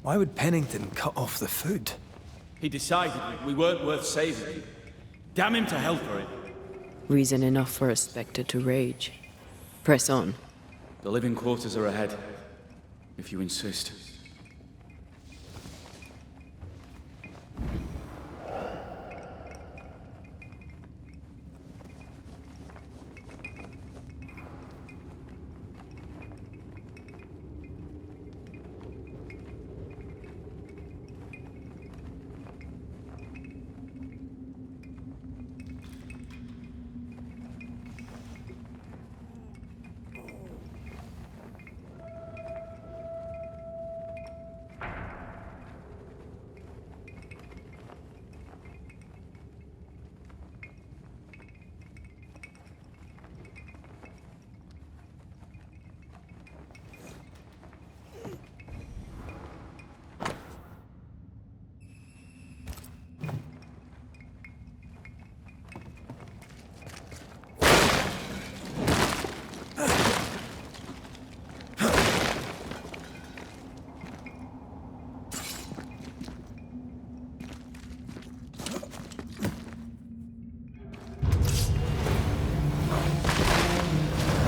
Why would Pennington cut off the food? He decided we weren't worth saving. Damn him to hell for it. Reason enough for a Spectre to rage. Press on. The living quarters are ahead, if you insist.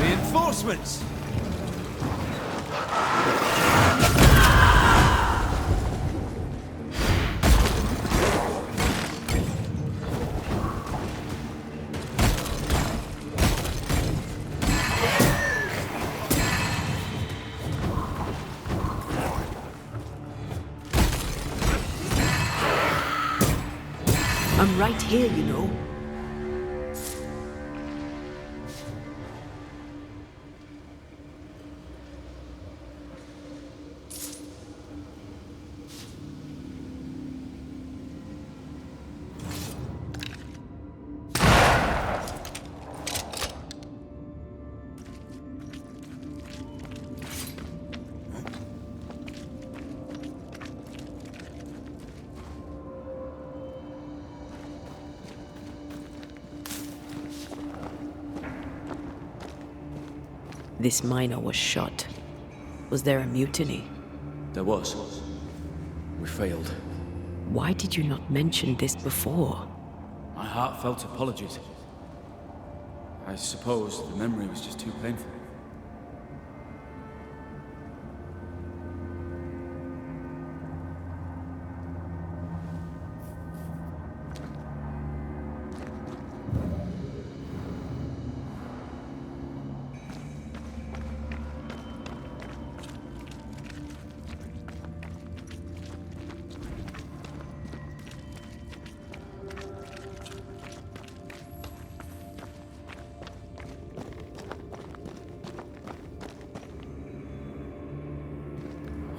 Reinforcements! I'm right here, you know. This miner was shot. Was there a mutiny? There was. We failed. Why did you not mention this before? My heartfelt apologies. I suppose the memory was just too painful.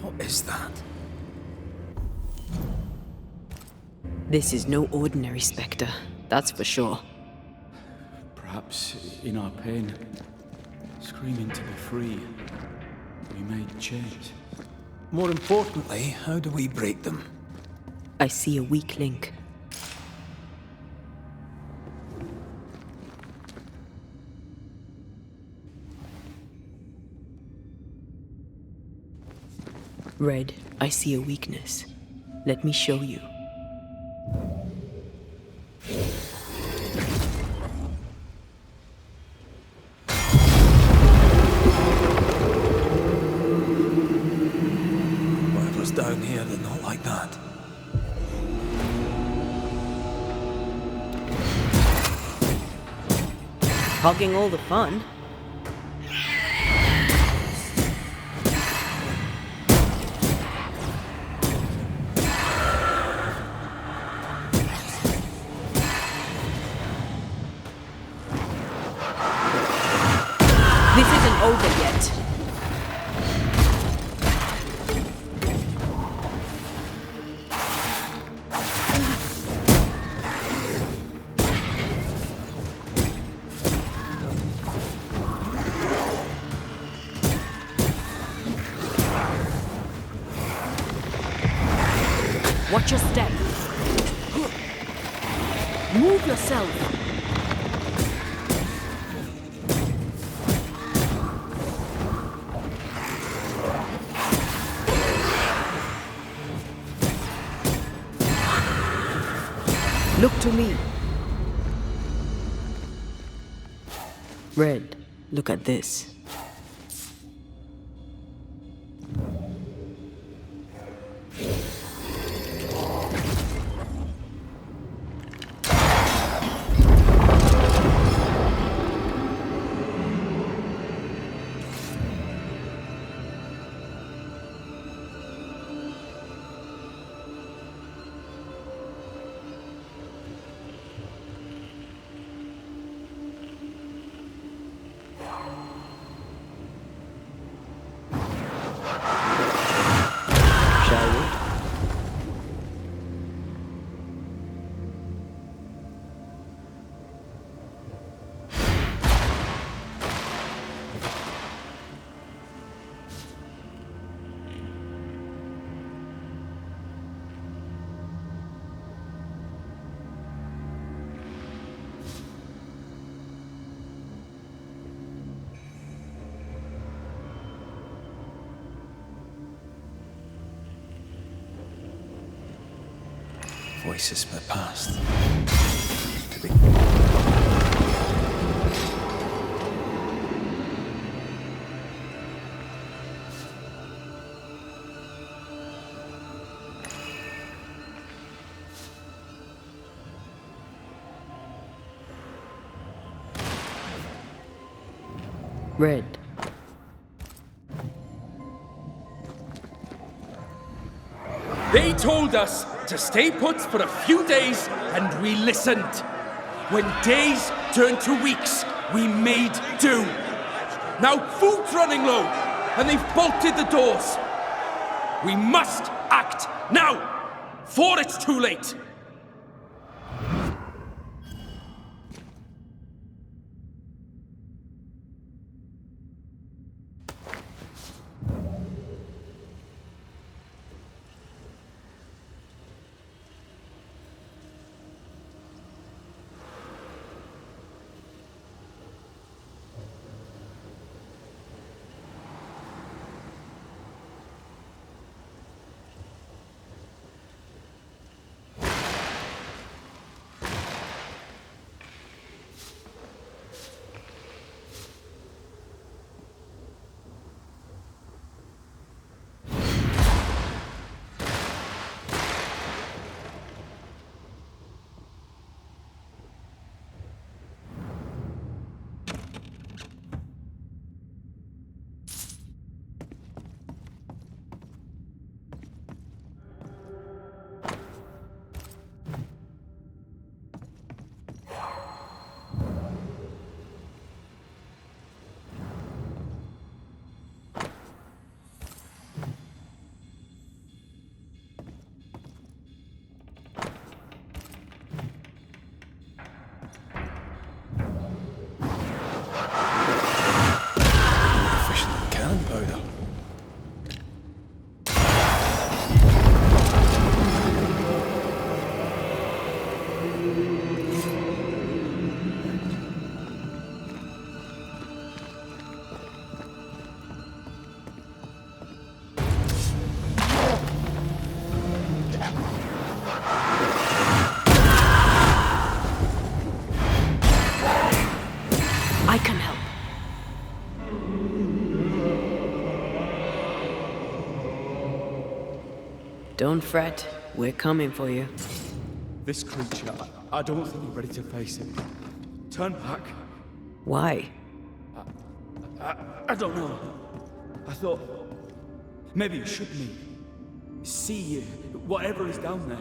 What is that? This is no ordinary Spectre, that's for sure. Perhaps in our pain, screaming to be free, we made change. More importantly, how do we break them? I see a weak link. Red, I see a weakness. Let me show you. Whatever's down here, they're not like that. Hogging all the fun. This isn't over yet. Watch your step. Move yourself. Look to me. Red, look at this. Voices from the past. Could be. Red. They told us to stay put for a few days, and we listened. When days turned to weeks, we made do. Now food's running low, and they've bolted the doors. We must act now, for it's too late. I can help. Don't fret. We're coming for you. This creature, I don't think you're ready to face it. Turn back. Why? I don't know. I thought maybe you should meet. See whatever is down there.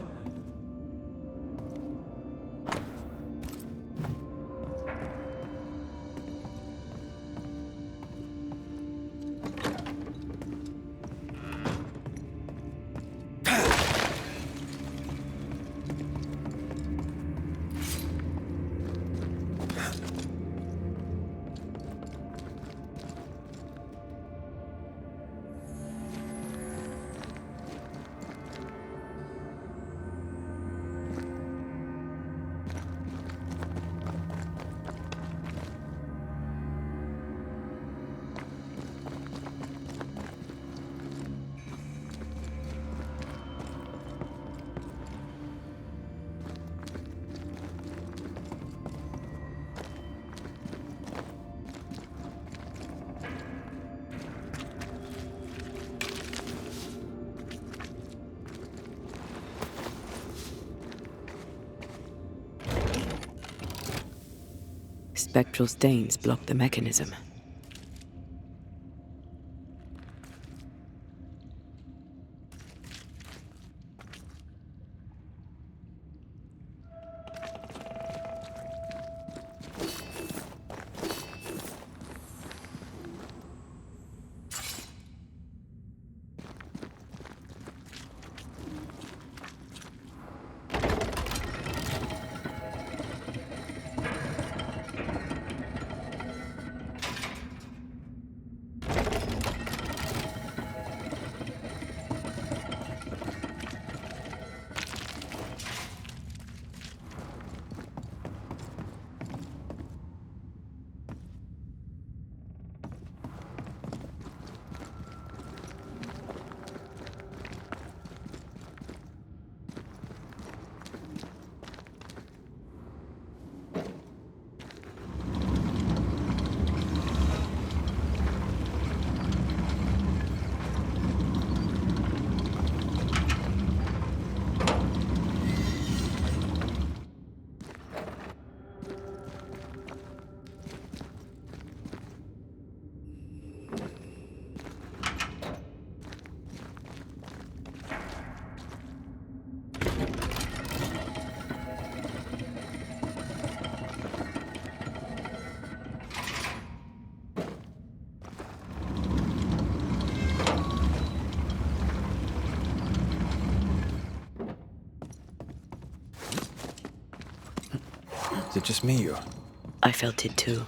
spectral stains block the mechanism. Is it just me or? I felt it too.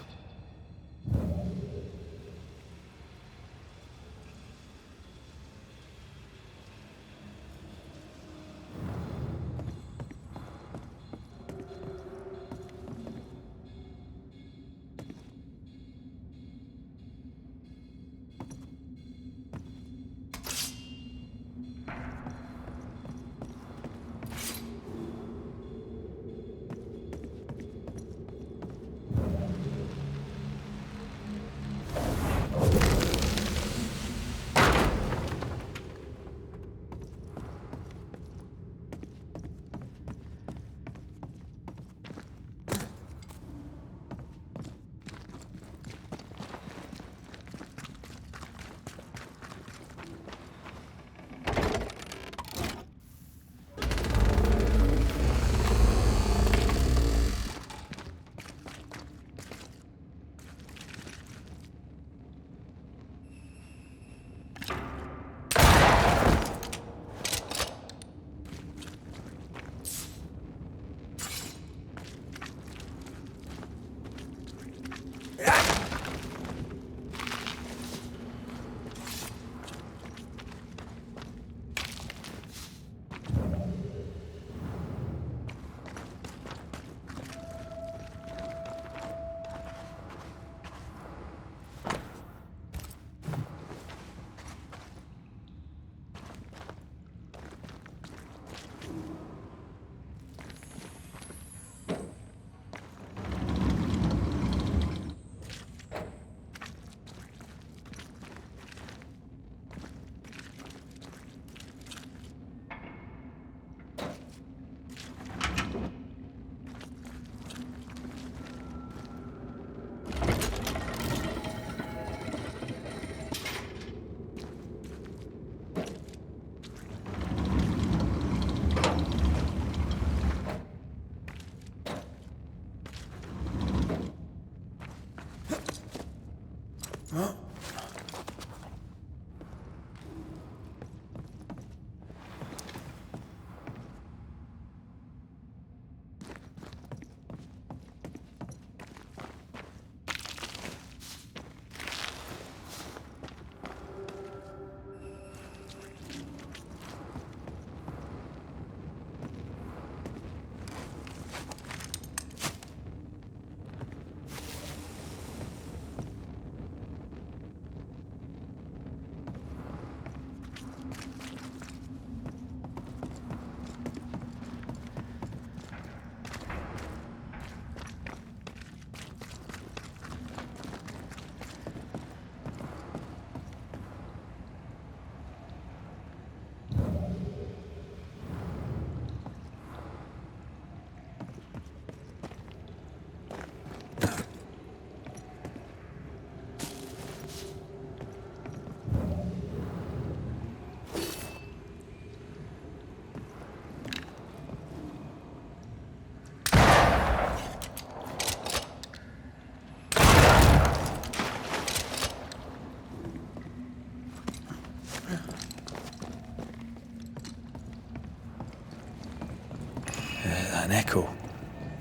that an echo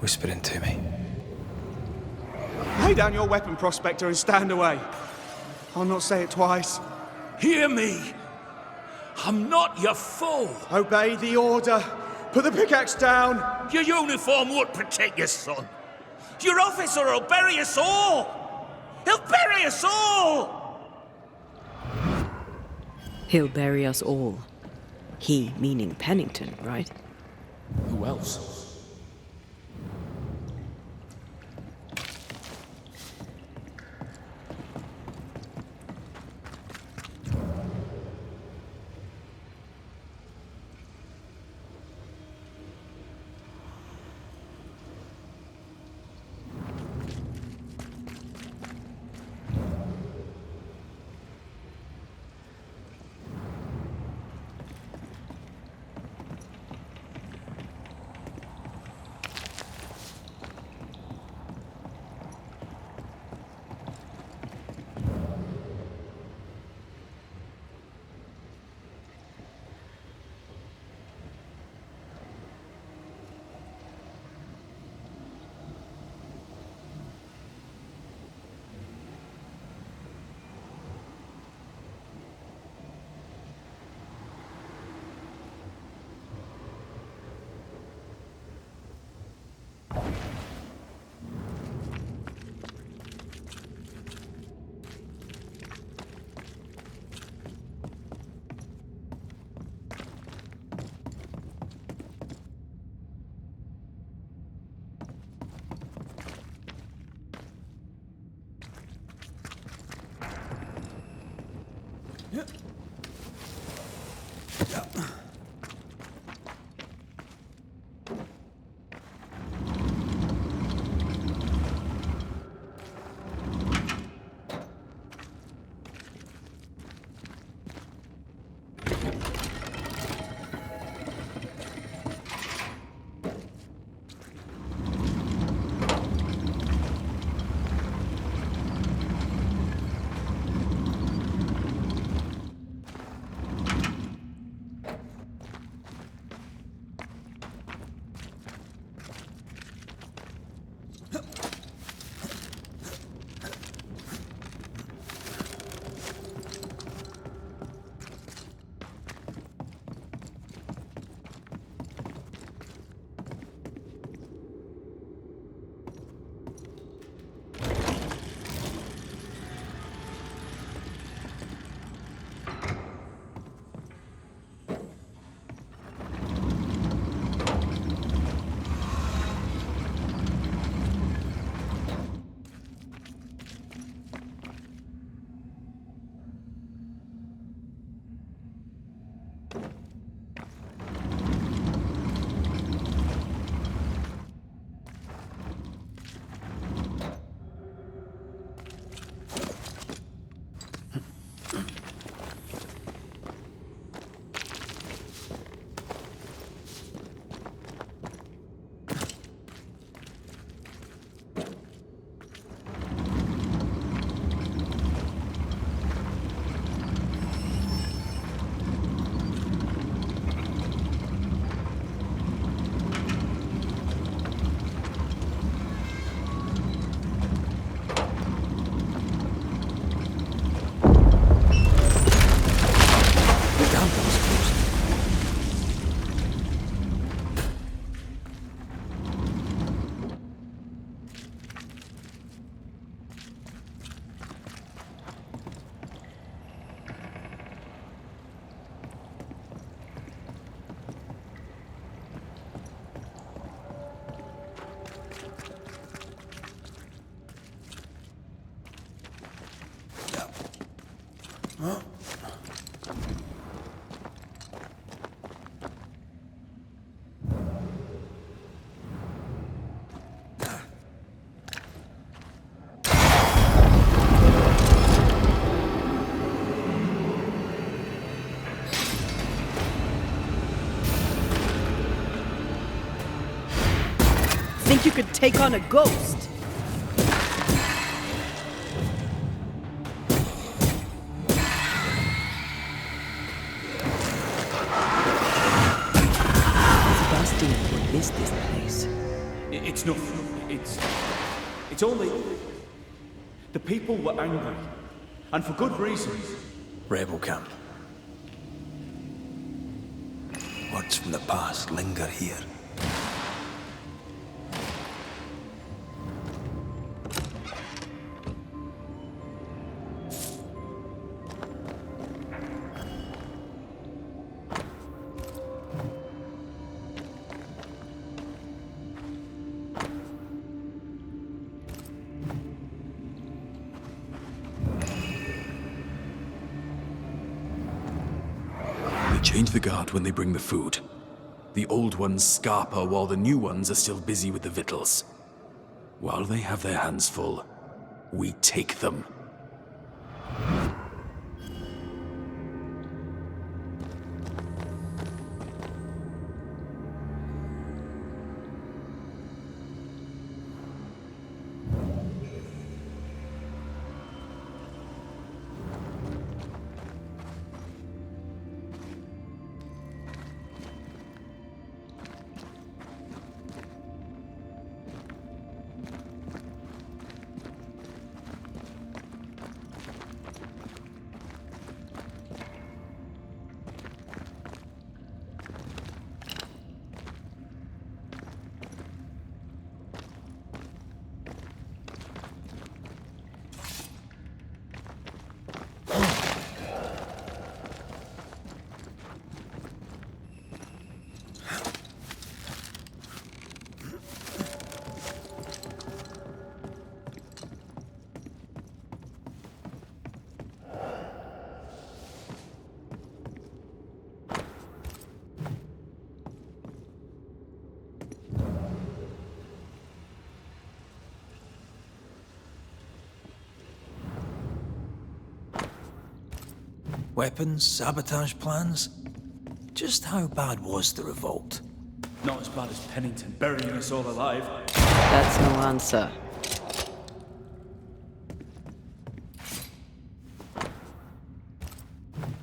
whispering to me? Lay down your weapon, Prospector, and stand away. I'll not say it twice. Hear me! I'm not your foe! Obey the order. Put the pickaxe down. Your uniform won't protect you, son. Your officer will bury us all! He'll bury us all! He'll bury us all. He meaning Pennington, right? Who else? Think you could take on a ghost? Sebastian would miss this place. It's nothing. It's only... The people were angry. And for good reason. Rebel camp. Words from the past linger here. Change the guard when they bring the food. The old ones scarper while the new ones are still busy with the victuals. While they have their hands full, we take them. Weapons, sabotage plans? Just how bad was the revolt? Not as bad as Pennington burying us all alive. That's no answer.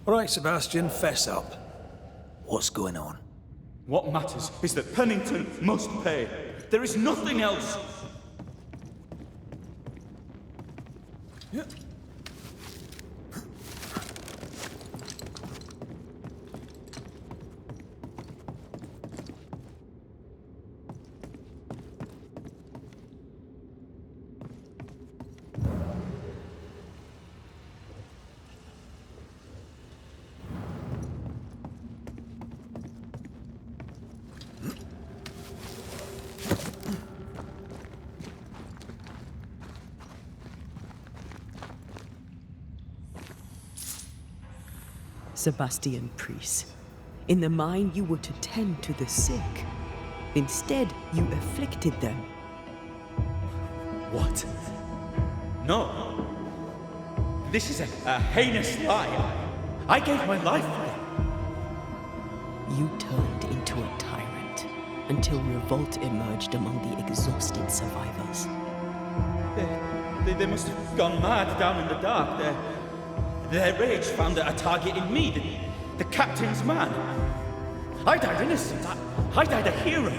All right, Sebastian, fess up. What's going on? What matters is that Pennington must pay. There is nothing else. Sebastian Priest. In the mine, you were to tend to the sick. Instead, you afflicted them. What? No. This is a heinous lie. I gave my life for it. You turned into a tyrant until revolt emerged among the exhausted survivors. They must have gone mad down in the dark. Their rage found a target in me, the captain's man. I died innocent. I died a hero.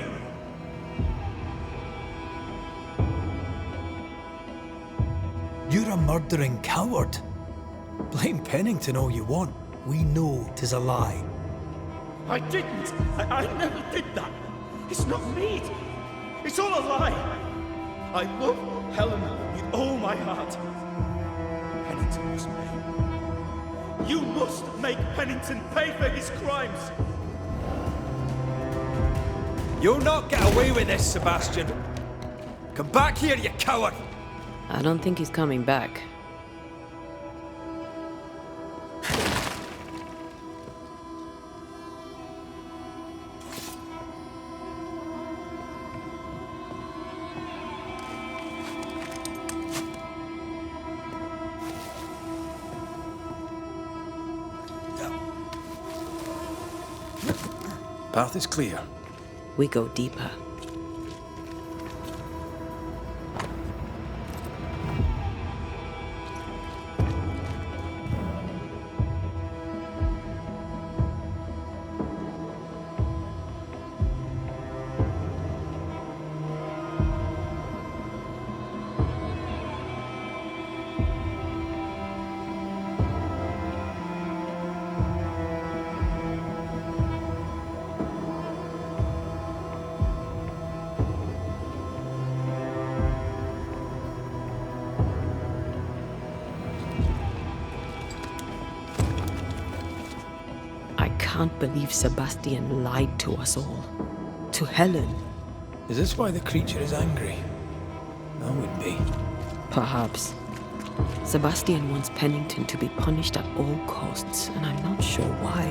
You're a murdering coward. Blame Pennington all you want. We know 'tis a lie. I didn't. I never did that. It's not me. It's all a lie. I love Helen with all my heart. Pennington must pay. You must make Pennington pay for his crimes. You'll not get away with this, Sebastian. Come back here, you coward! I don't think he's coming back. Path is clear. We go deeper. can't believe Sebastian lied to us all. To Helen. Is this why the creature is angry? That would be. Perhaps. Sebastian wants Pennington to be punished at all costs, and I'm not sure why.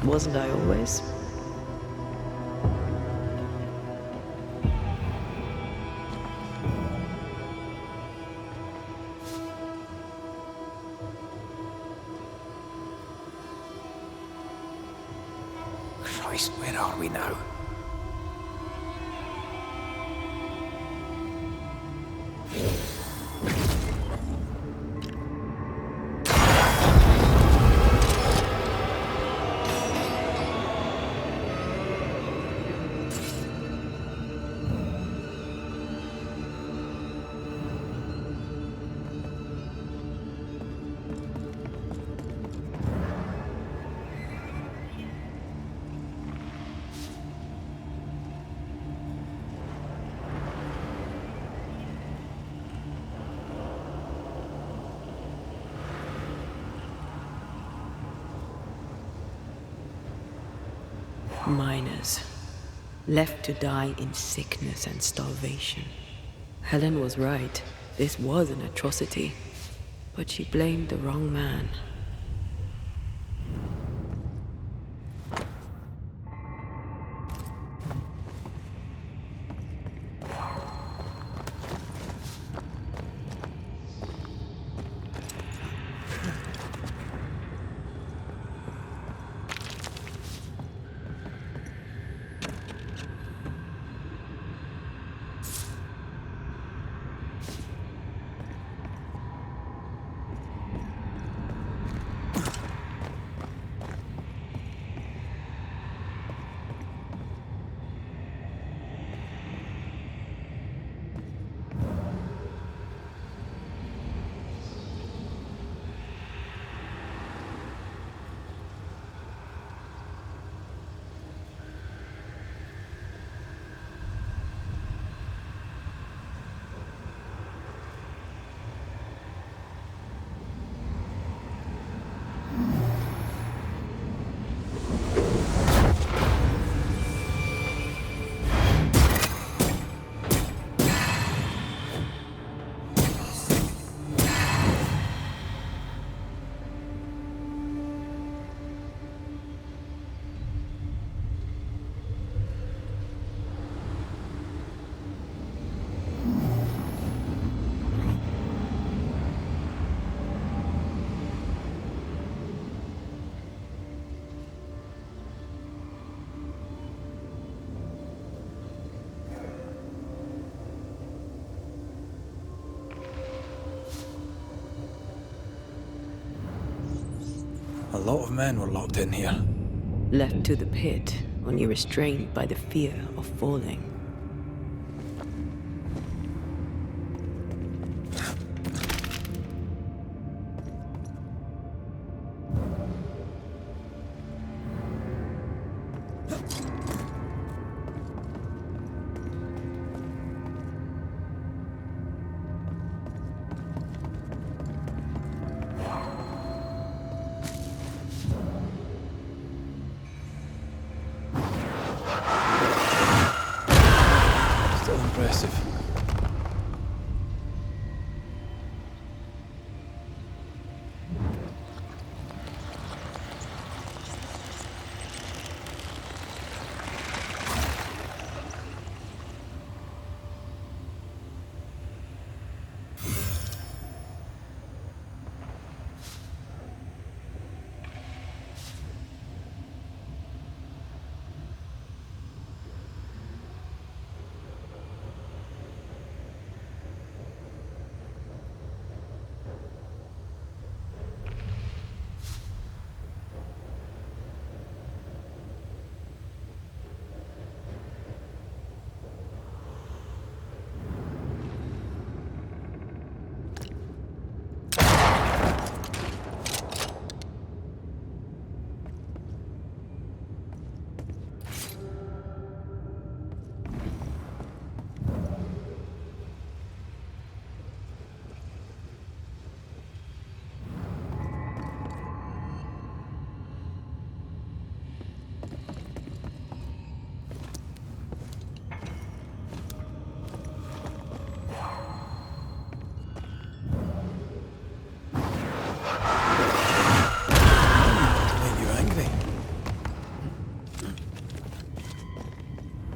Wasn't I always? Christ, where are we now? Miners, left to die in sickness and starvation. Helen was right. This was an atrocity. But she blamed the wrong man. A lot of men were locked in here. Left to the pit, only restrained by the fear of falling.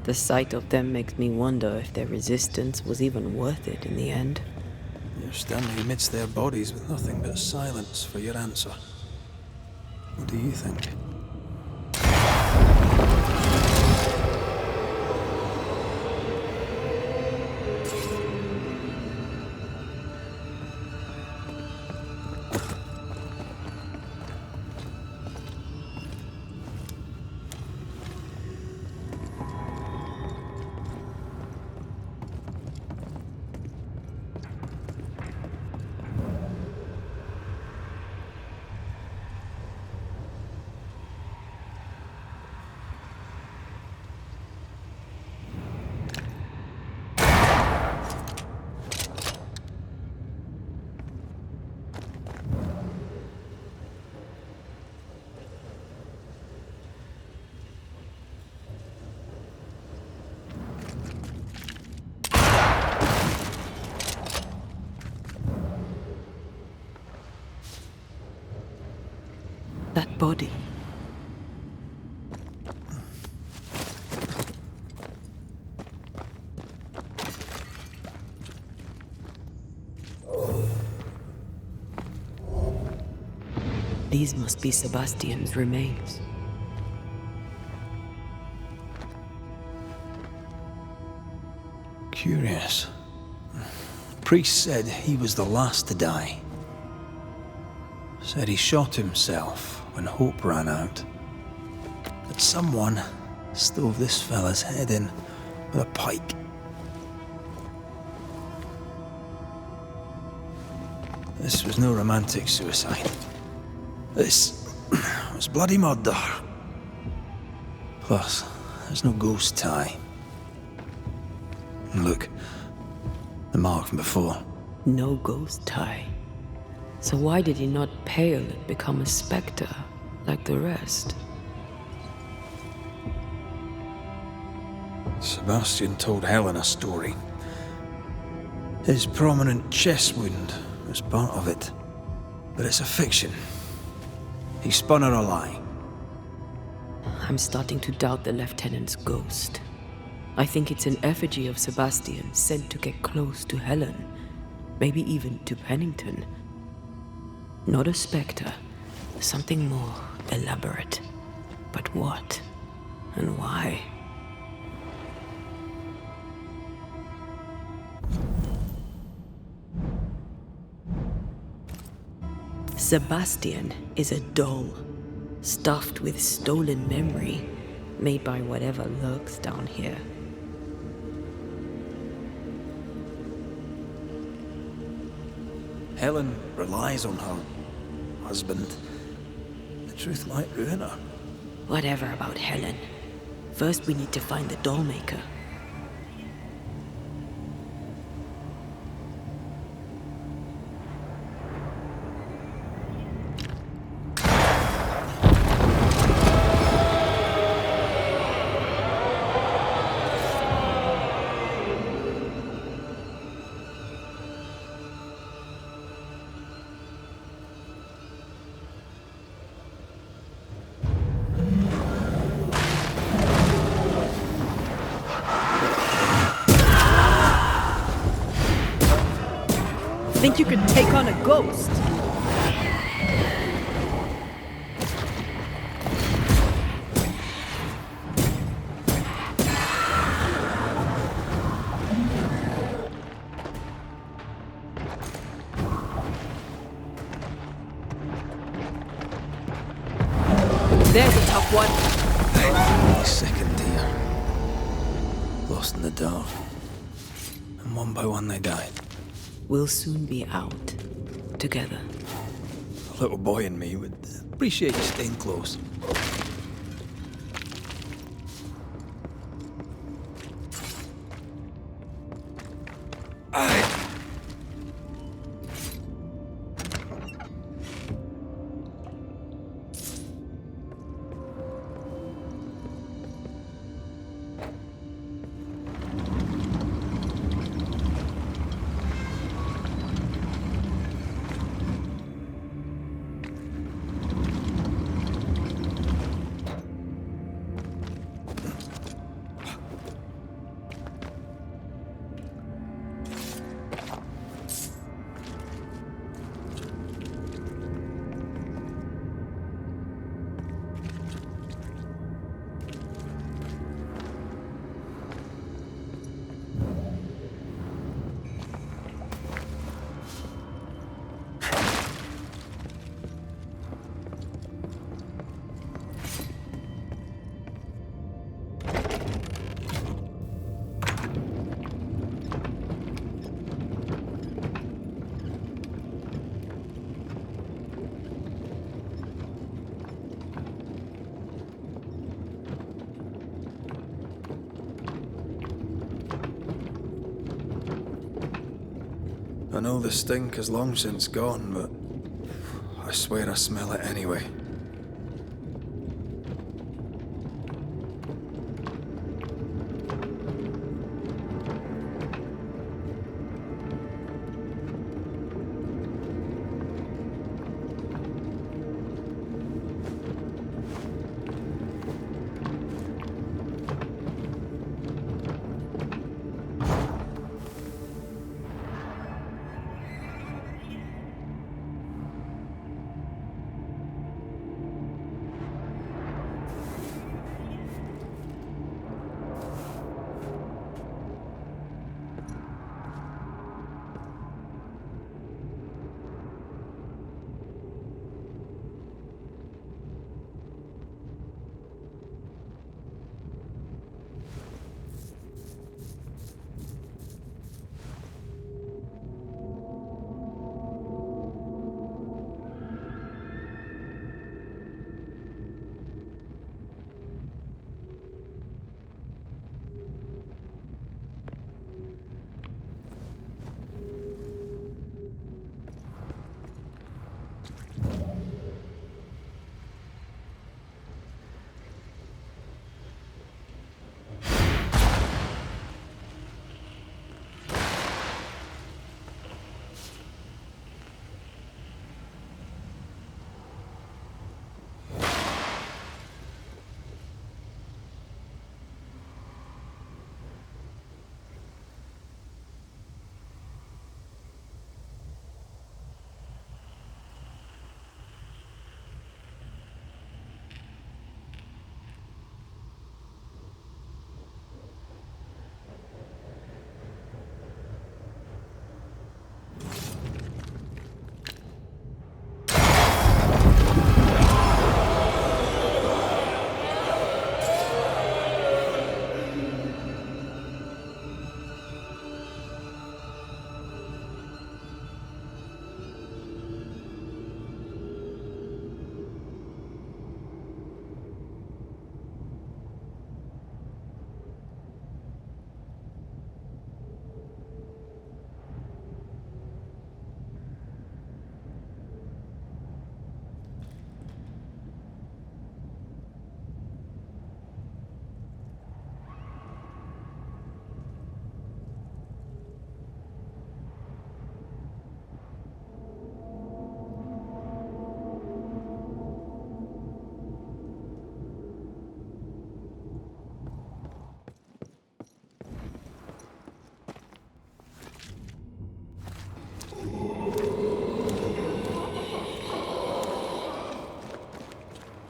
The sight of them makes me wonder if their resistance was even worth it in the end. You're standing amidst their bodies with nothing but silence for your answer. What do you think? That body. These must be Sebastian's remains. Curious. Priest said he was the last to die. Said he shot himself when hope ran out. That someone stove this fella's head in with a pike. This was no romantic suicide. This was bloody murder. Plus, there's no ghost tie. And look, the mark from before. No ghost tie. So why did he not pale and become a spectre like the rest? Sebastian told Helen a story. His prominent chest wound was part of it. But it's a fiction. He spun her a lie. I'm starting to doubt the lieutenant's ghost. I think it's an effigy of Sebastian sent to get close to Helen. Maybe even to Pennington. Not a spectre. Something more elaborate. But what? And why? Sebastian is a doll, stuffed with stolen memory, made by whatever lurks down here. Helen relies on her husband. The truth might ruin her. Whatever about Helen. First we need to find the doll maker. Think you could take on a ghost? There's a tough one. Second deer. Lost in the dark. And one by one they died. We'll soon be out. Together. A little boy in me would appreciate you staying close. I know the stink is long since gone, but I swear I smell it anyway.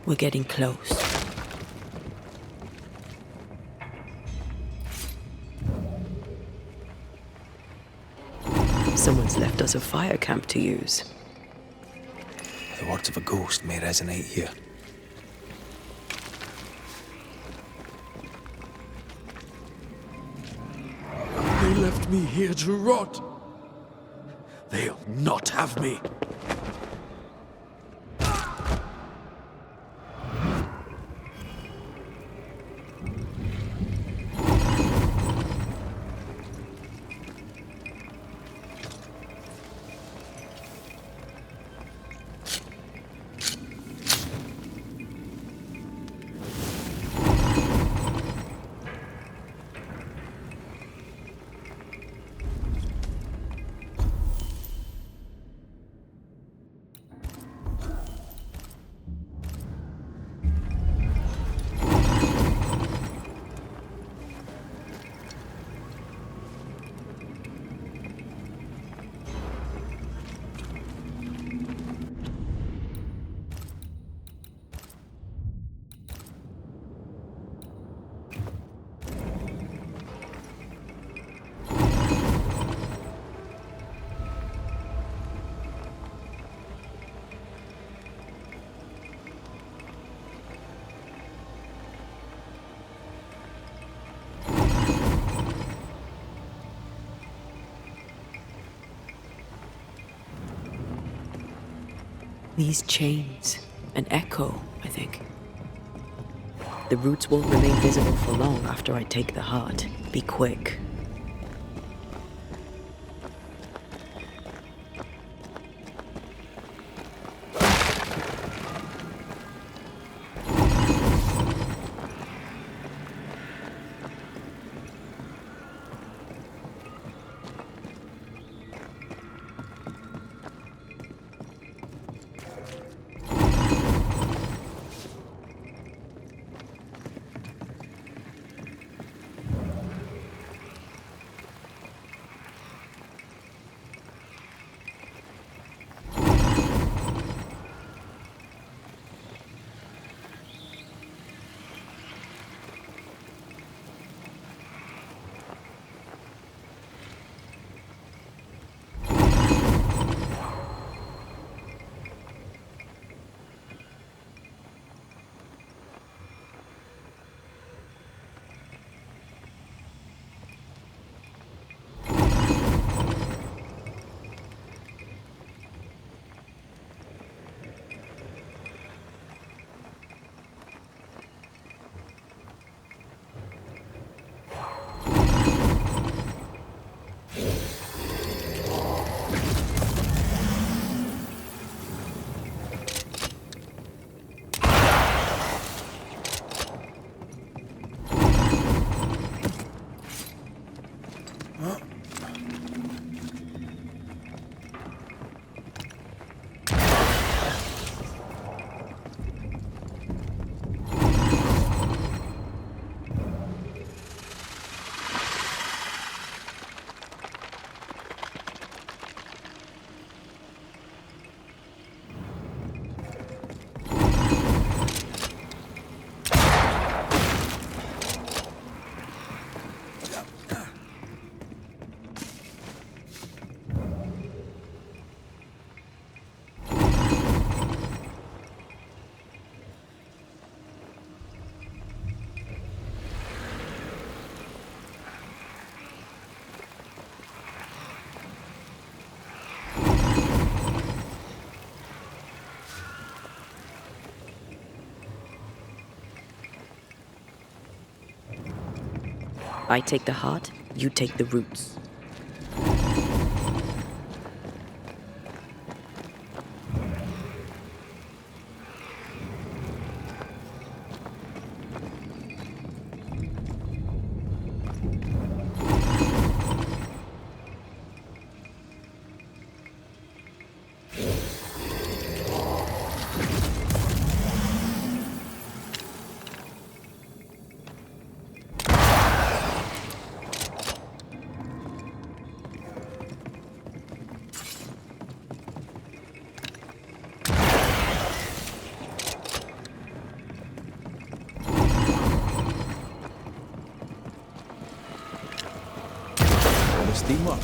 We're getting close. Someone's left us a fire camp to use. The words of a ghost may resonate here. They left me here to rot. They'll not have me. These chains, an echo, I think. The roots won't remain visible for long after I take the heart. Be quick. I take the heart, you take the roots. Teamwork.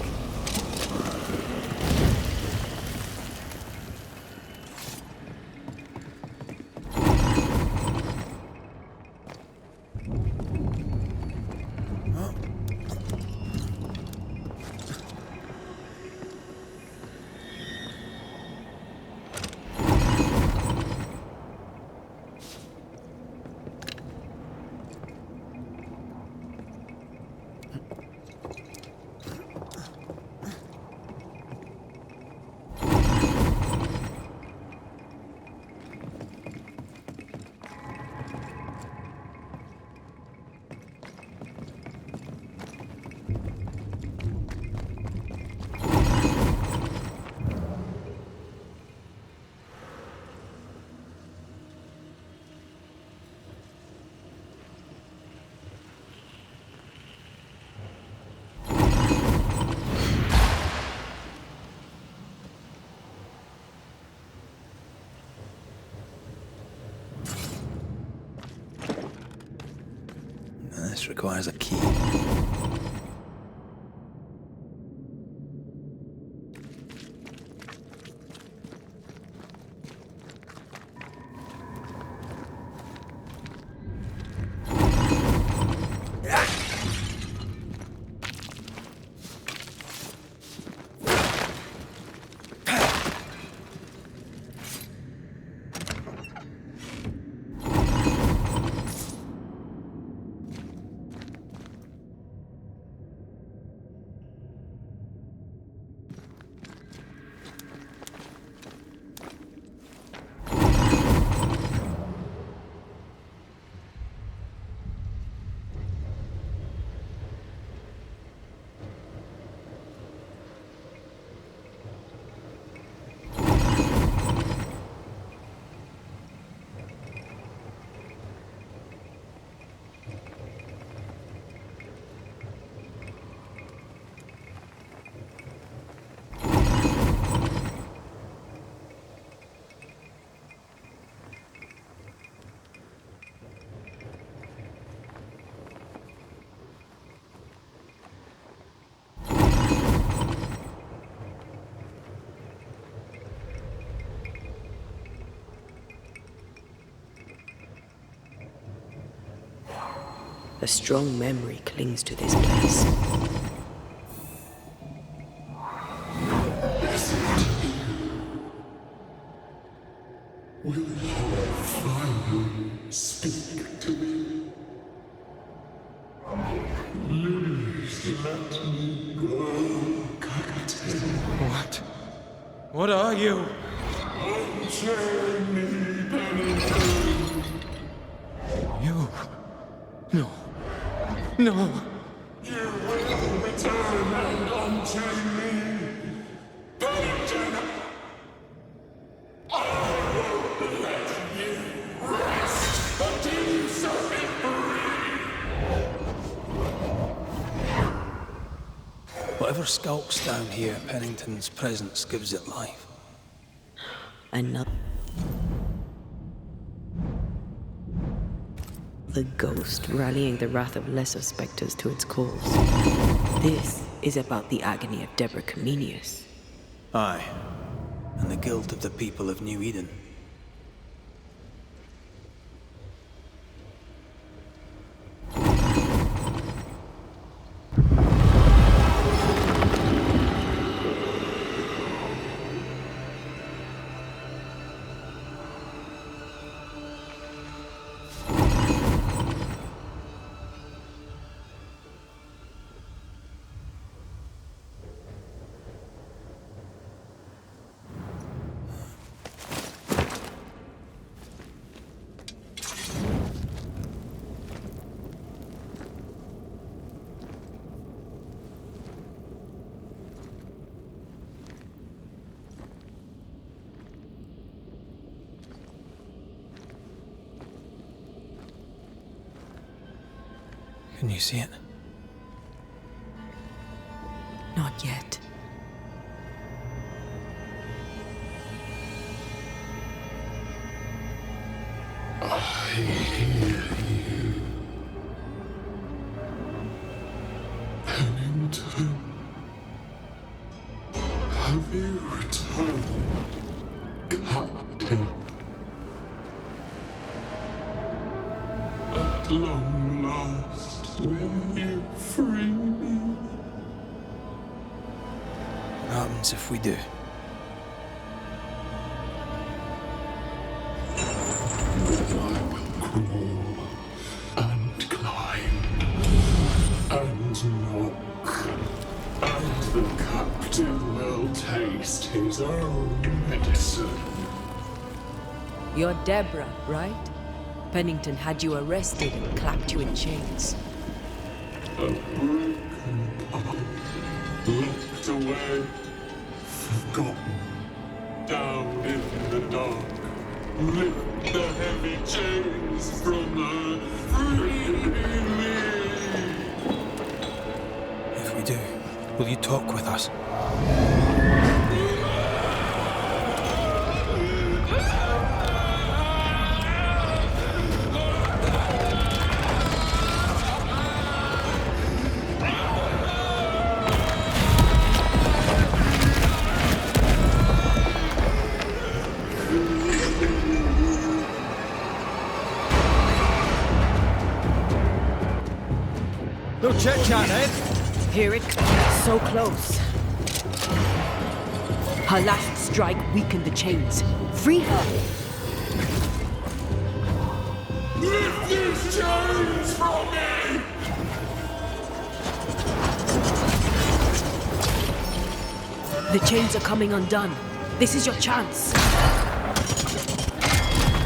This requires a key. A strong memory clings to this place. Will you finally speak to me? Please let me go, Captain. What? What are you? Unchain me, Pennington. You? No. No. You will return and unchain me, Pennington. I won't let you rest until you set me free. Whatever skulks down here, Pennington's presence gives it life. Another. The ghost rallying the wrath of lesser specters to its cause. This is about the agony of Deborah Comenius. Aye, and the guilt of the people of New Eden. Can you see it? Not yet. I hear you. Pennington. Have you returned, Captain? At long last, will you free me? What happens if we do? Then I will crawl and climb and knock, and the captain will taste his own medicine. You're Deborah, right? Pennington had you arrested and clapped you in chains. A broken pipe, locked away, forgotten, down in the dark. Lift the heavy chains from her, free me. If we do, will you talk with us? No chit-chat, eh? Hear it? So close. Her last strike weakened the chains. Free her! Lift these chains from me! The chains are coming undone. This is your chance.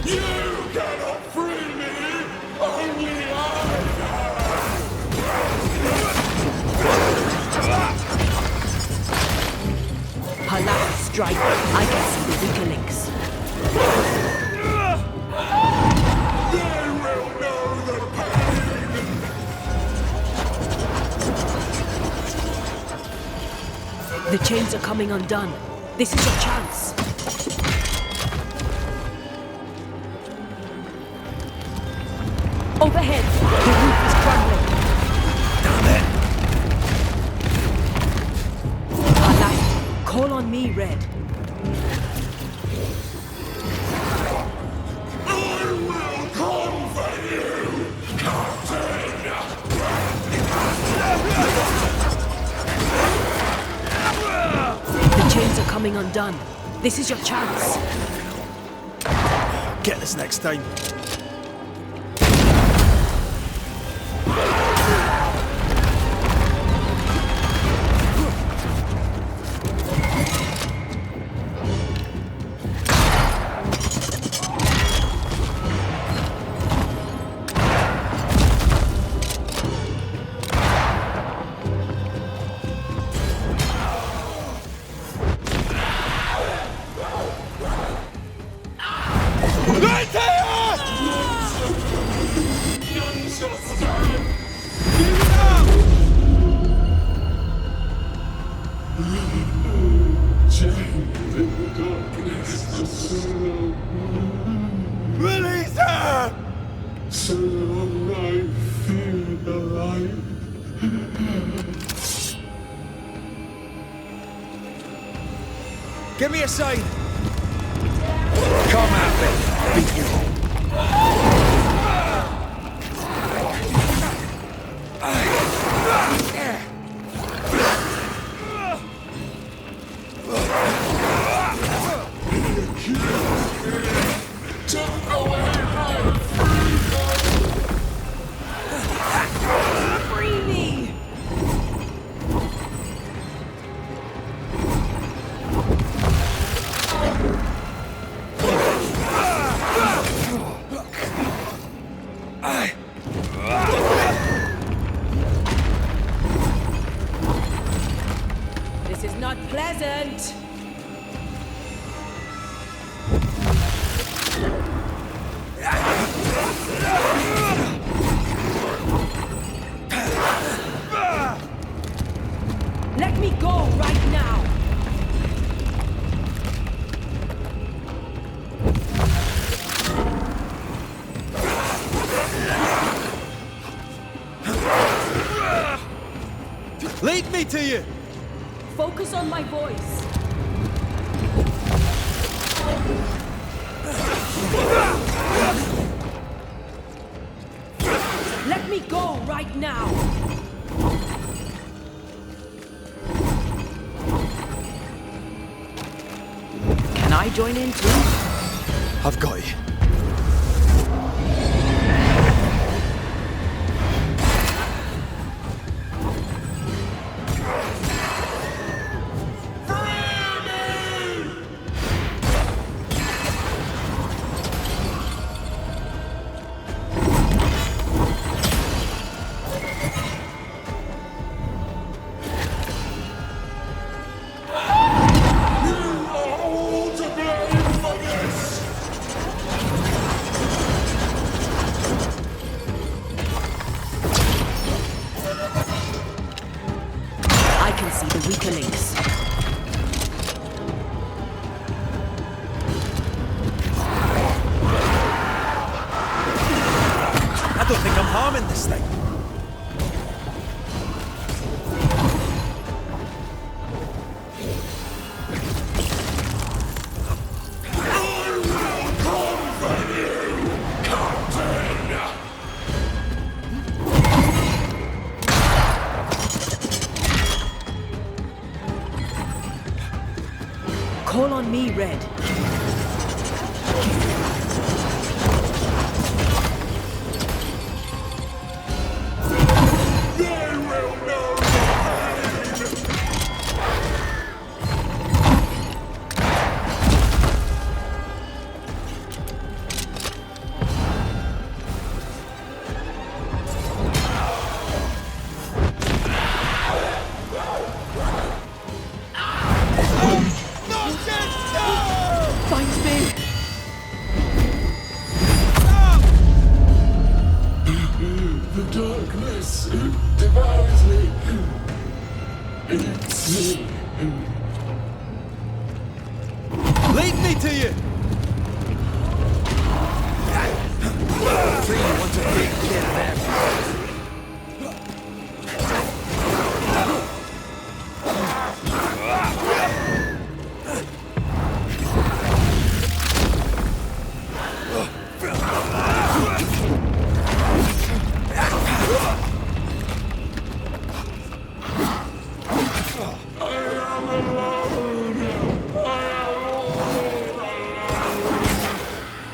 You cannot free me! Only I can! Her last strike. I can see the weaker links. They will know the pain! The chains are coming undone. This is your chance. Overhead, the roof is crumbling. Alas, call on me, Red. I will come for you, Captain! The chains are coming undone. This is your chance. Get this next time. Release her! So long I fear the light. Give me a sign. Come at me. Beat you home. Took away my Free me! me to you! Focus on my voice. Let me go right now! Can I join in too? I've got you. All to blame for this! I can see the weaker links. I don't think I'm harming this thing. Call on me, Red. They will know the pain! Finds me. The darkness devours me. It's me. Lead me to you! Three want to take care of that.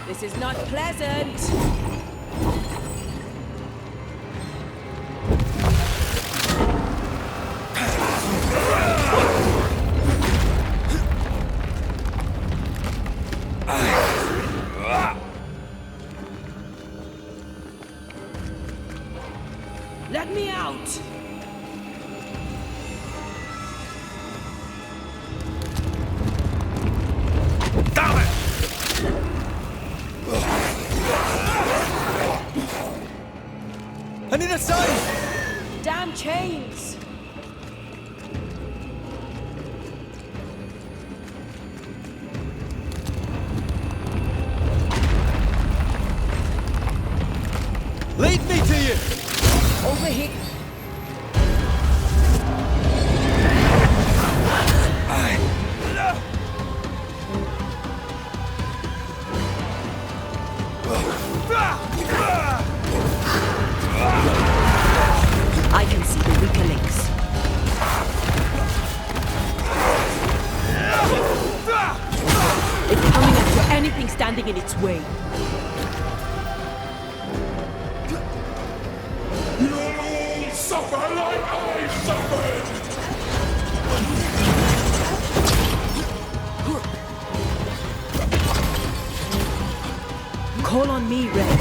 This is not pleasant. Let me out! Damn it! I need a sign! Damn chains! Lead me to you! Over here. I can see the weaker links. It's coming after anything standing in its way. You'll all suffer like I suffered! Call on me, Red.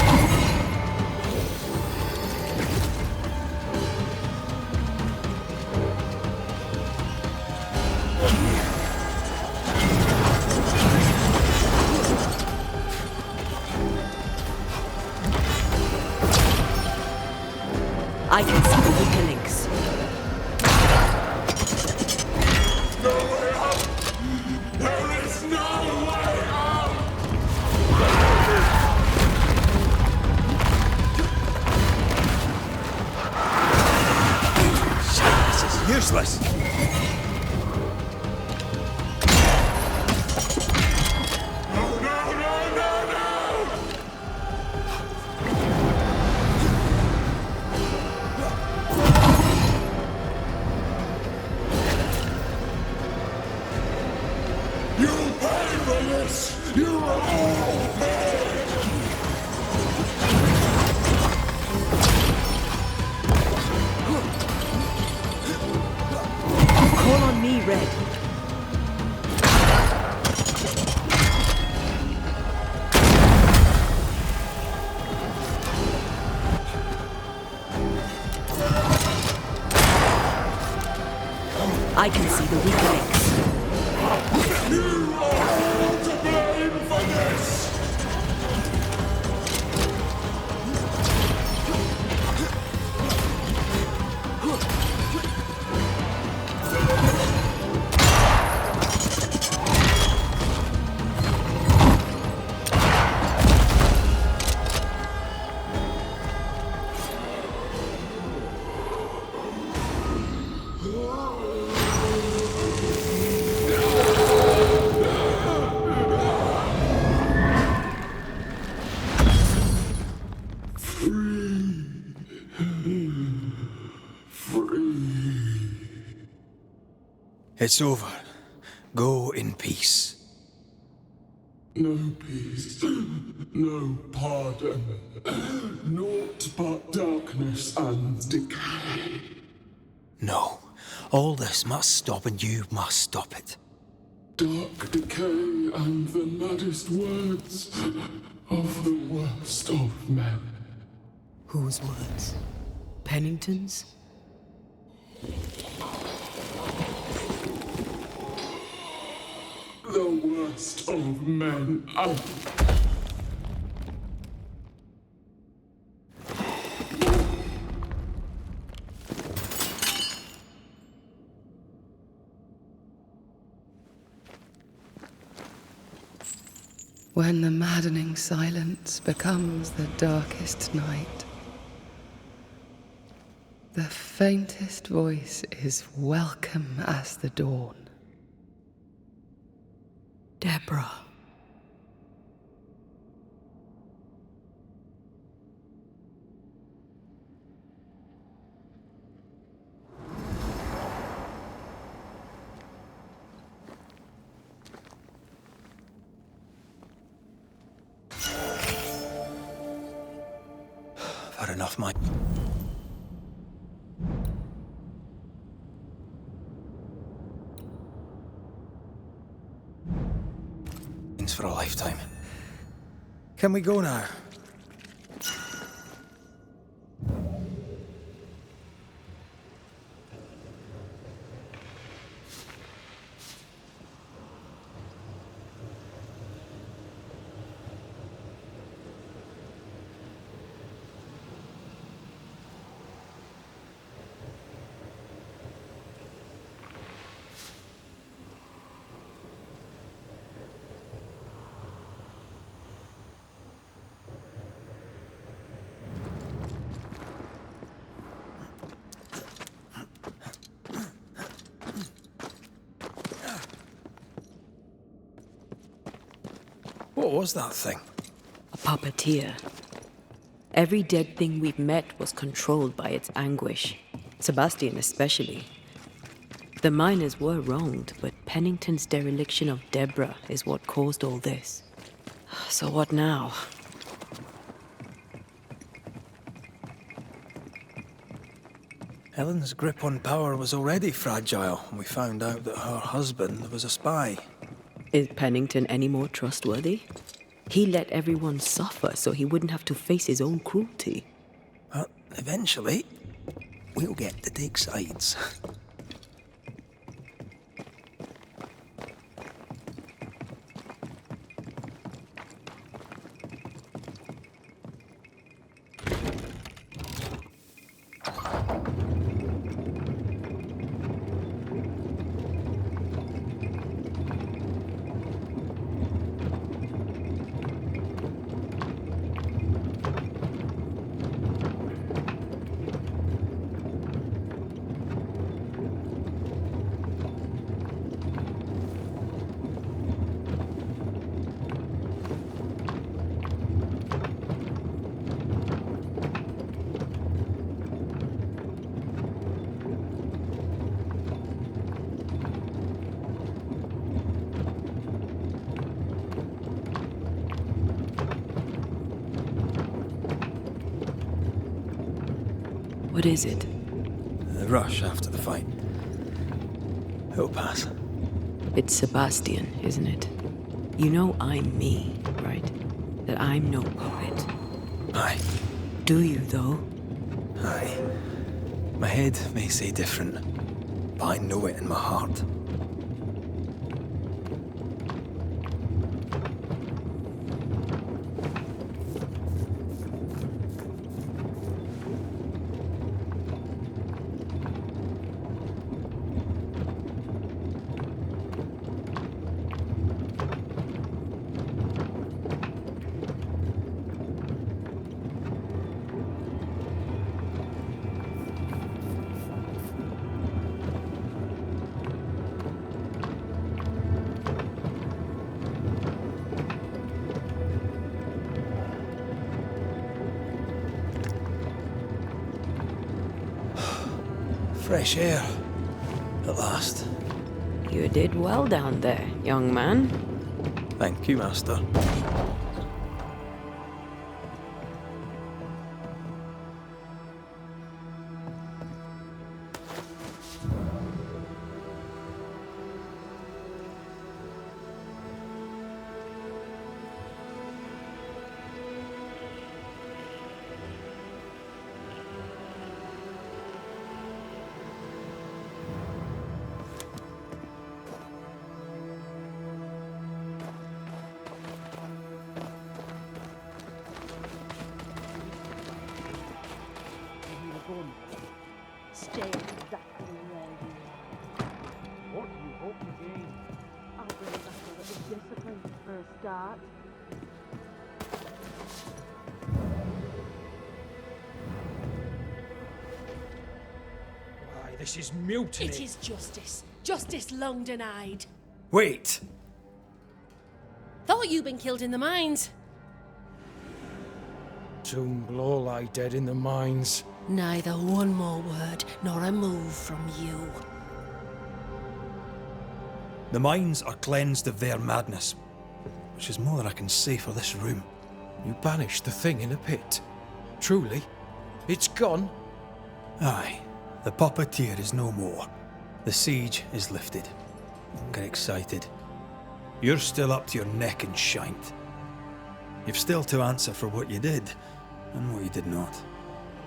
I can see the weaker links. No way out! There is no way out! This is useless! for this! You are all dead! Call on me, Red. I can see the weak links. You are all to blame for this! It's over. Go in peace. No peace, no pardon, naught but darkness and decay. No. All this must stop, and you must stop it. Dark decay and the maddest words of the worst of men. Whose words? Pennington's? The worst of men. When the maddening silence becomes the darkest night, the faintest voice is welcome as the dawn. Deborah. I've had enough, Mike. For a lifetime. Can we go now? What was that thing? A puppeteer. Every dead thing we've met was controlled by its anguish. Sebastian especially. The miners were wronged, but Pennington's dereliction of Deborah is what caused all this. So what now? Helen's grip on power was already fragile when we found out that her husband was a spy. Is Pennington any more trustworthy? He let everyone suffer so he wouldn't have to face his own cruelty. But eventually, we'll get to take sides. What is it? The rush after the fight. It'll pass. It's Sebastian, isn't it? You know I'm me, right? That I'm no puppet. Aye. Do you, though? Aye. My head may say different, but I know it in my heart. Fresh air. At last. You did well down there, young man. Thank you, Master. Stay exactly where you are. What do you hope to gain? I'll bring back a little discipline for a start. Why, this is mutiny. It is justice. Justice long denied. Wait! Thought you'd been killed in the mines. Soon will all lie dead in the mines. Neither one more word nor a move from you. The mines are cleansed of their madness, which is more than I can say for this room. You banished the thing in a pit. Truly, it's gone. Aye, the Puppeteer is no more. The siege is lifted. Get excited. You're still up to your neck in shite. You've still to answer for what you did, and what you did not.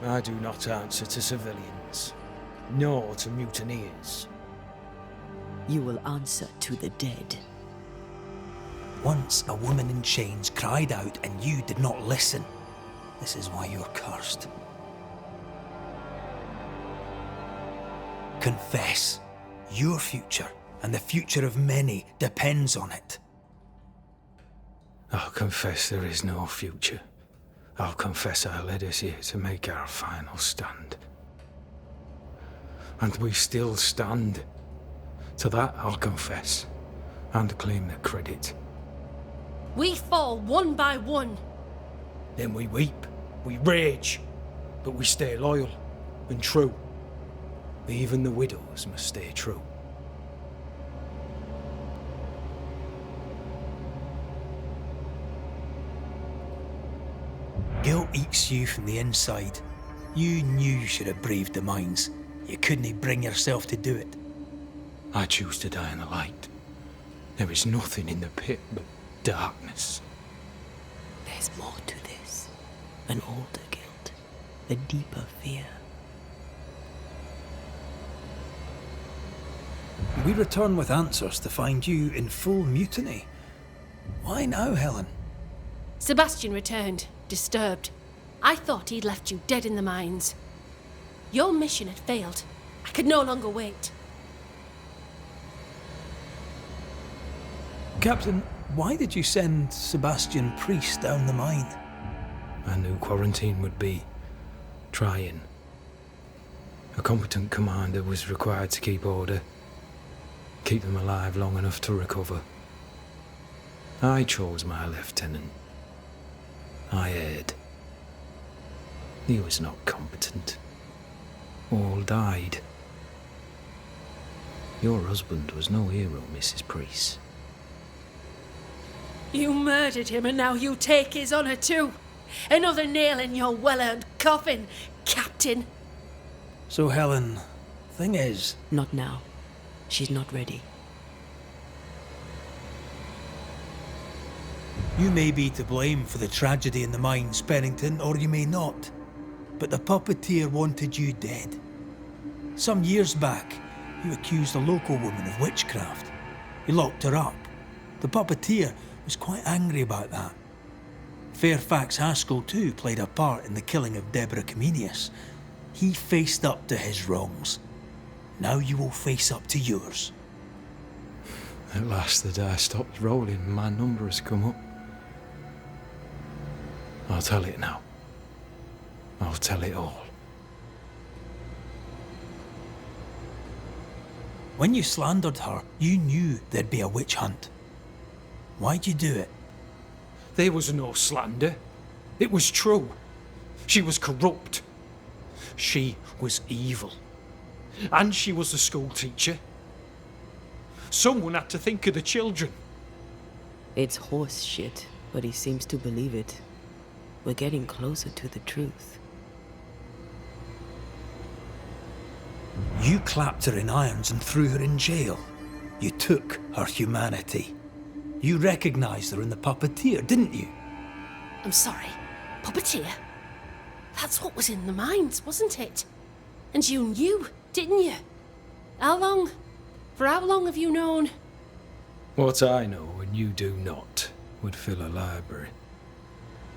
I do not answer to civilians, nor to mutineers. You will answer to the dead. Once a woman in chains cried out and you did not listen. This is why you're cursed. Confess. Your future and the future of many depends on it. I'll confess there is no future. I'll confess I led us here to make our final stand. And we still stand. To that I'll confess, and claim the credit. We fall one by one. Then we weep, we rage, but we stay loyal and true. Even the widows must stay true. Guilt eats you from the inside. You knew you should have braved the mines. You couldn't bring yourself to do it. I choose to die in the light. There is nothing in the pit but darkness. There's more to this. An older guilt. A deeper fear. We return with answers to find you in full mutiny. Why now, Helen? Sebastian returned, disturbed. I thought he'd left you dead in the mines. Your mission had failed. I could no longer wait. Captain, why did you send Sebastian Priest down the mine? I knew quarantine would be trying. A competent commander was required to keep order, keep them alive long enough to recover. I chose my lieutenant. I erred. He was not competent. All died. Your husband was no hero, Mrs. Priest. You murdered him and now you take his honor too. Another nail in your well-earned coffin, Captain. So Helen, thing is... Not now. She's not ready. You may be to blame for the tragedy in the mines, Pennington, or you may not. But the puppeteer wanted you dead. Some years back, you accused a local woman of witchcraft. You locked her up. The puppeteer was quite angry about that. Fairfax Haskell too played a part in the killing of Deborah Comenius. He faced up to his wrongs. Now you will face up to yours. At last the die stopped rolling and my number has come up. I'll tell it now. I'll tell it all. When you slandered her, you knew there'd be a witch hunt. Why'd you do it? There was no slander. It was true. She was corrupt. She was evil. And she was a school teacher. Someone had to think of the children. It's horse shit, but he seems to believe it. We're getting closer to the truth. You clapped her in irons and threw her in jail. You took her humanity. You recognized her in the puppeteer, didn't you? I'm sorry. Puppeteer? That's what was in the mines, wasn't it? And you knew, didn't you? For how long have you known? What I know and you do not would fill a library.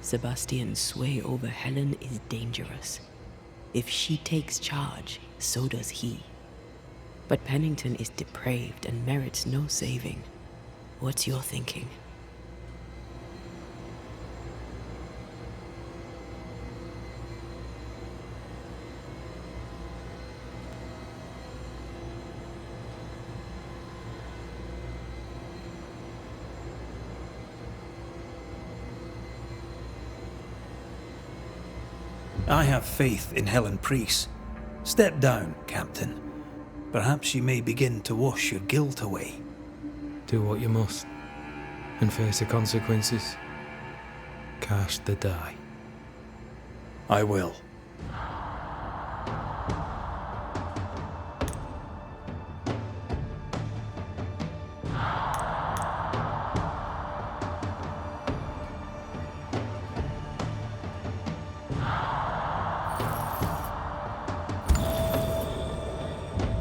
Sebastian's sway over Helen is dangerous. If she takes charge, so does he. But Pennington is depraved and merits no saving. What's your thinking? I have faith in Helen Priest. Step down, Captain. Perhaps you may begin to wash your guilt away. Do what you must, and face the consequences. Cast the die. I will.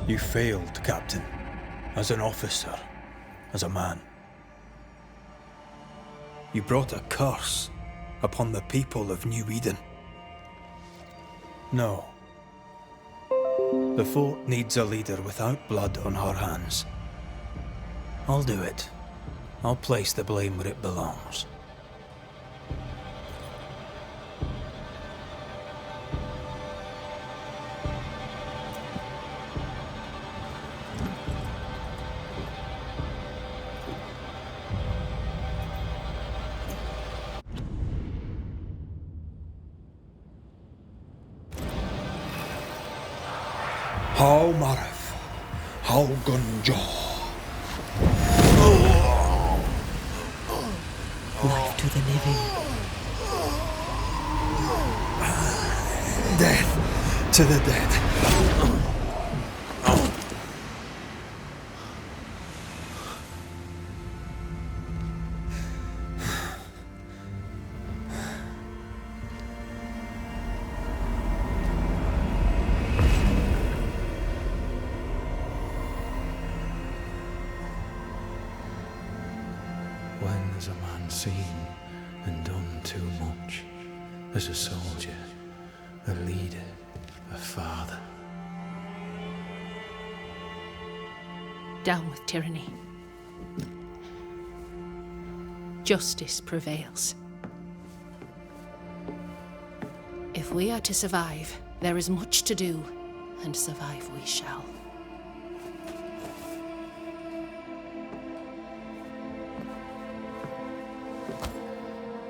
You failed, Captain. As an officer, as a man. You brought a curse upon the people of New Eden. No. The fort needs a leader without blood on her hands. I'll do it. I'll place the blame where it belongs. How Marif, how Gunjo. Life to the living. Death to the dead. When there's a man seen and done too much, as a soldier, a leader, a father. Down with tyranny. Justice prevails. If we are to survive, there is much to do, and survive we shall.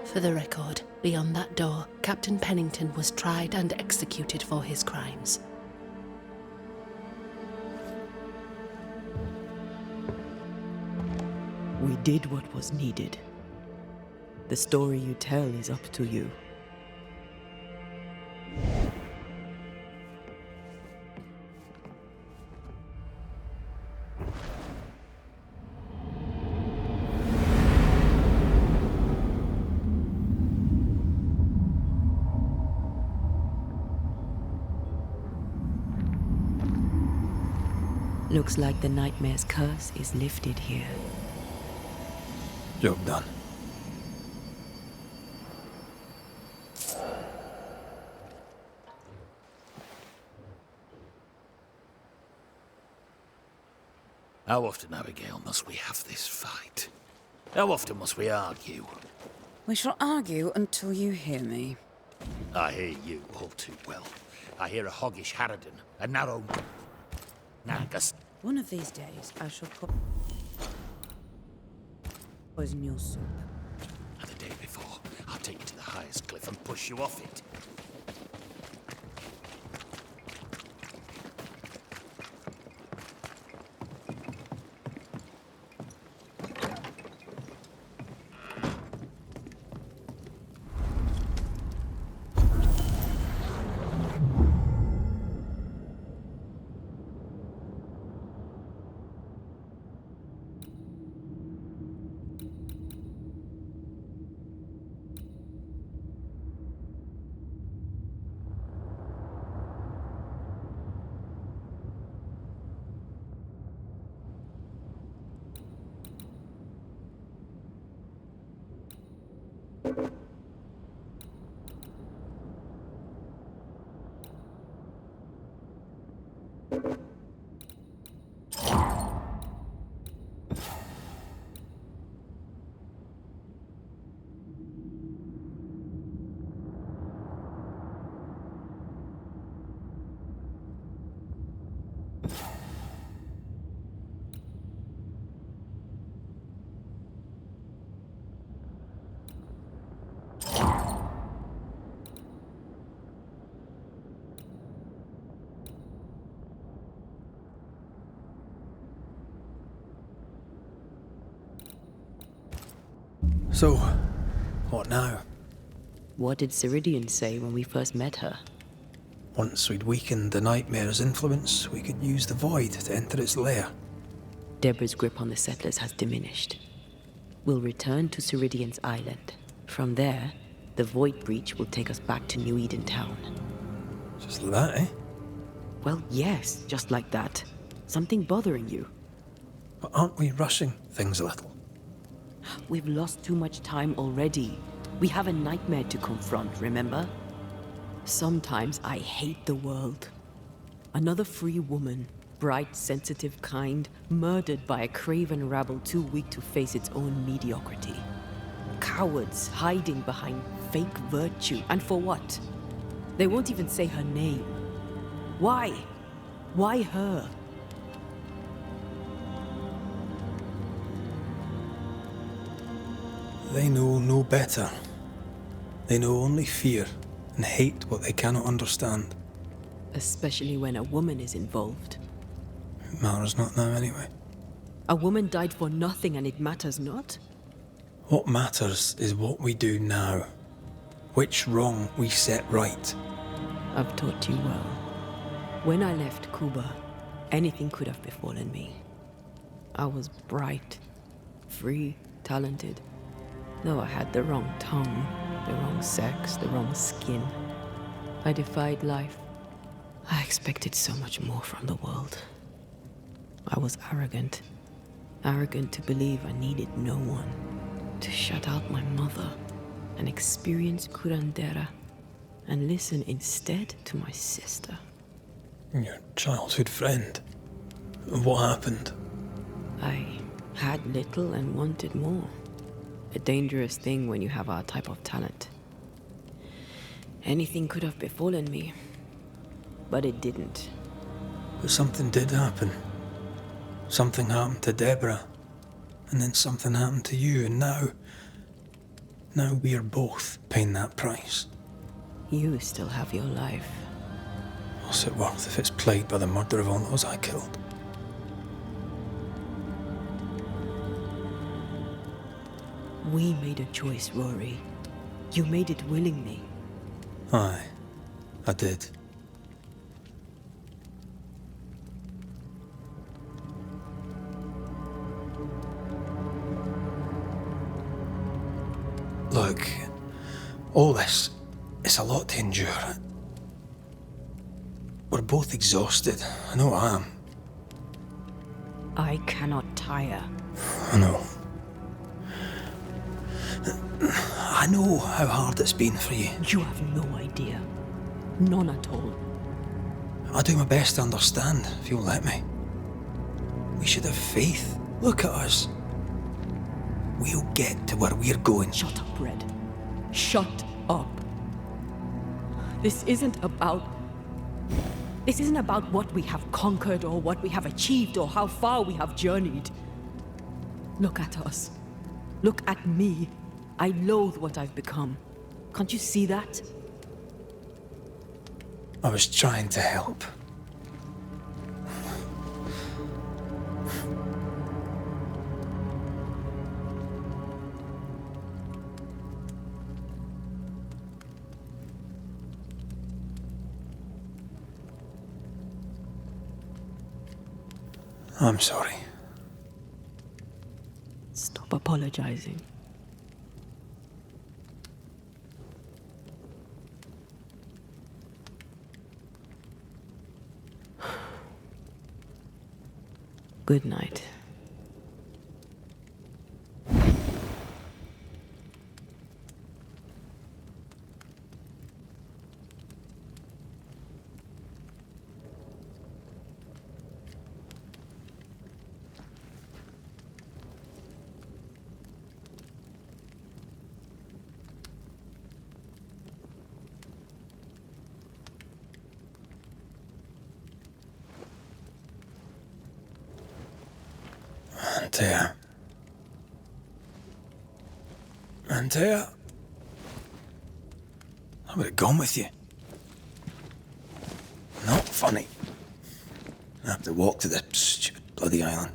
For the record, beyond that door, Captain Pennington was tried and executed for his crimes. We did what was needed. The story you tell is up to you. Looks like the nightmare's curse is lifted here. Job done. How often, Abigail, must we have this fight? How often must we argue? We shall argue until you hear me. I hear you all too well. I hear a hoggish harridan, a narrow... nagus. One of these days, I shall poison your soup. And the day before, I'll take you to the highest cliff and push you off it. So, what now? What did Ceridian say when we first met her? Once we'd weakened the nightmare's influence, we could use the void to enter its lair. Deborah's grip on the settlers has diminished. We'll return to Ceridian's island. From there, the void breach will take us back to New Eden Town. Just like that, eh? Well, yes, just like that. Something bothering you. But aren't we rushing things a little? We've lost too much time already. We have a nightmare to confront, remember? Sometimes I hate the world. Another free woman, bright, sensitive, kind, murdered by a craven rabble too weak to face its own mediocrity. Cowards hiding behind fake virtue. And for what? They won't even say her name. Why? Why her? They know no better. They know only fear and hate what they cannot understand. Especially when a woman is involved. It matters not now anyway. A woman died for nothing and it matters not? What matters is what we do now. Which wrong we set right. I've taught you well. When I left Cuba, anything could have befallen me. I was bright, free, talented. Though I had the wrong tongue, the wrong sex, the wrong skin. I defied life. I expected so much more from the world. I was arrogant. Arrogant to believe I needed no one. To shut out my mother and experience curandera. And listen instead to my sister. Your childhood friend. What happened? I had little and wanted more. A dangerous thing when you have our type of talent. Anything could have befallen me, but it didn't. But something did happen. Something happened to Deborah, and then something happened to you, and now we are both paying that price. You still have your life. What's it worth if it's plagued by the murder of all those I killed? We made a choice, Rory. You made it willingly. Aye, I did. Look, all this, it's a lot to endure. We're both exhausted. I know I am. I cannot tire. I know. I know how hard it's been for you. You have no idea. None at all. I'll do my best to understand, if you'll let me. We should have faith. Look at us. We'll get to where we're going. Shut up, Red. Shut up. This isn't about what we have conquered or what we have achieved or how far we have journeyed. Look at us. Look at me. I loathe what I've become. Can't you see that? I was trying to help. I'm sorry. Stop apologizing. Good night. Antea. I would have gone with you. Not funny. I have to walk to the stupid bloody island.